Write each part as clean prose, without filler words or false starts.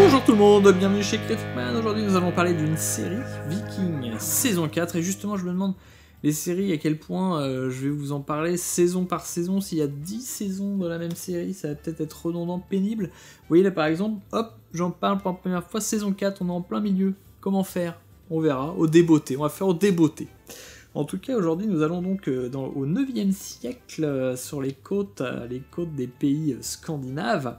Bonjour tout le monde, bienvenue chez Craftman. Aujourd'hui nous allons parler d'une série, Viking, saison 4. Et justement je me demande, les séries, à quel point je vais vous en parler saison par saison. S'il y a 10 saisons de la même série, ça va peut-être être redondant, pénible. Vous voyez là par exemple, hop, j'en parle pour la première fois, saison 4, on est en plein milieu. Comment faire? On verra, au débeauté, on va faire au débeauté. En tout cas, aujourd'hui, nous allons donc au 9e siècle sur les côtes des pays scandinaves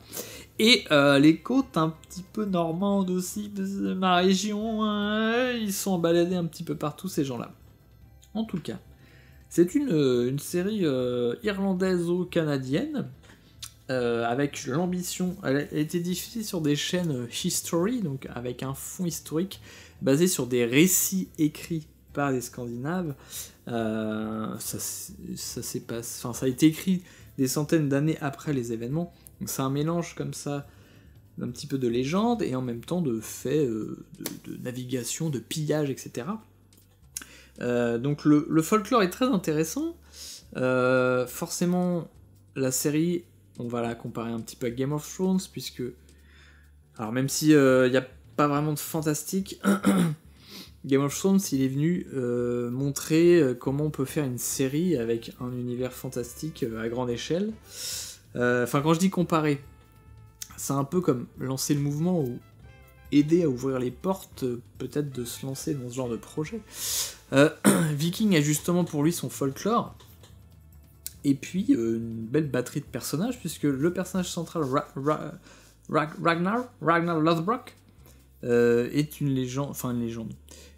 et les côtes un petit peu normandes aussi, de ma région. Ils sont baladés un petit peu partout, ces gens-là. En tout cas, c'est une série irlandaiso-canadienne avec l'ambition. Elle a été diffusée sur des chaînes History, donc avec un fond historique basé sur des récits écrits par les Scandinaves. Ça a été écrit des centaines d'années après les événements, donc c'est un mélange comme ça d'un petit peu de légende et en même temps de faits de navigation, de pillage, etc. Donc le folklore est très intéressant. Forcément, la série, on va la comparer un petit peu à Game of Thrones, puisque, alors même si il n'y a pas vraiment de fantastique, Game of Thrones, il est venu montrer comment on peut faire une série avec un univers fantastique à grande échelle. Enfin, quand je dis comparer, c'est un peu comme lancer le mouvement ou aider à ouvrir les portes, peut-être de se lancer dans ce genre de projet. Viking a justement pour lui son folklore, et puis une belle batterie de personnages, puisque le personnage central, Ragnar Lothbrok, est une légende,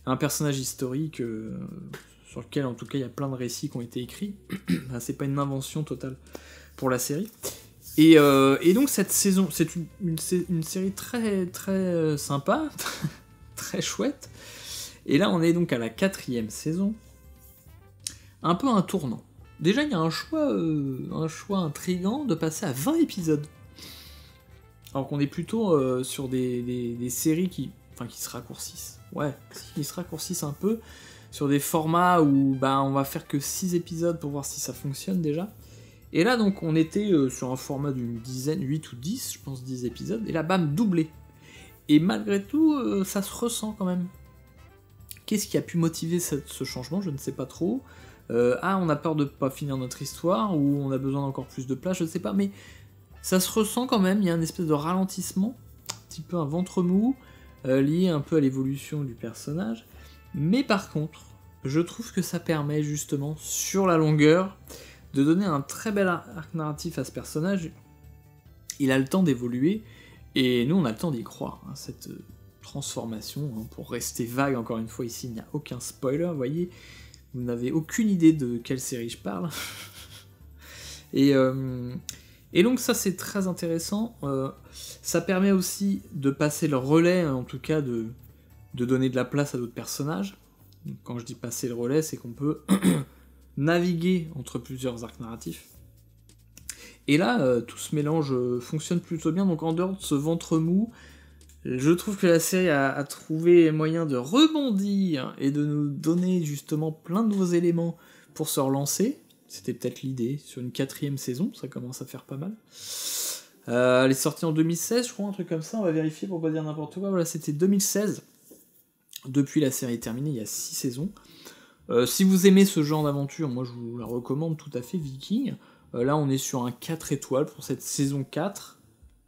un personnage historique sur lequel en tout cas il y a plein de récits qui ont été écrits. C'est pas une invention totale pour la série. Et donc cette saison, c'est une série très très sympa, très chouette. Et là on est donc à la 4e saison, un peu un tournant. Déjà il y a un choix intriguant de passer à 20 épisodes. Alors qu'on est plutôt sur des séries qui se raccourcissent. Ouais, qui se raccourcissent un peu, sur des formats où on va faire que 6 épisodes pour voir si ça fonctionne déjà. Et là donc on était sur un format d'une dizaine, 8 ou 10, je pense 10 épisodes, et là bam, doublé. Et malgré tout, ça se ressent quand même. Qu'est-ce qui a pu motiver ce changement? Je ne sais pas trop. On a peur de pas finir notre histoire, ou on a besoin d'encore plus de place, je ne sais pas, mais ça se ressent quand même, il y a une espèce de ralentissement, un petit peu un ventre mou, lié un peu à l'évolution du personnage. Mais par contre, je trouve que ça permet justement, sur la longueur, de donner un très bel arc narratif à ce personnage. Il a le temps d'évoluer, et nous on a le temps d'y croire, cette transformation, pour rester vague encore une fois, ici il n'y a aucun spoiler, vous voyez, vous n'avez aucune idée de quelle série je parle. Et donc ça c'est très intéressant, ça permet aussi de passer le relais, en tout cas de donner de la place à d'autres personnages. Donc, quand je dis passer le relais, c'est qu'on peut naviguer entre plusieurs arcs narratifs. Et là, tout ce mélange fonctionne plutôt bien, donc en dehors de ce ventre mou, je trouve que la série a trouvé moyen de rebondir et de nous donner justement plein de nouveaux éléments pour se relancer. C'était peut-être l'idée, sur une 4e saison, ça commence à faire pas mal. Elle est sortie en 2016, je crois, un truc comme ça, on va vérifier pour pas dire n'importe quoi. Voilà, c'était 2016. Depuis, la série est terminée, il y a 6 saisons. Si vous aimez ce genre d'aventure, moi je vous la recommande tout à fait, Viking. Là, on est sur un 4 étoiles pour cette saison 4.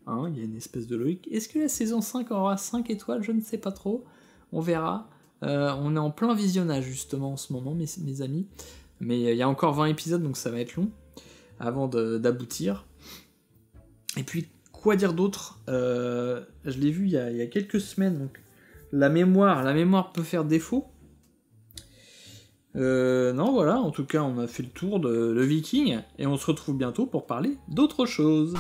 Il y a une espèce de logique. Est-ce que la saison 5 aura 5 étoiles? Je ne sais pas trop. On verra. On est en plein visionnage, justement, en ce moment, mes amis. Mais il y a encore 20 épisodes, donc ça va être long avant d'aboutir. Et puis, quoi dire d'autre? Je l'ai vu il y a quelques semaines, donc la mémoire peut faire défaut. Non, voilà, en tout cas, on a fait le tour de Viking, et on se retrouve bientôt pour parler d'autre chose.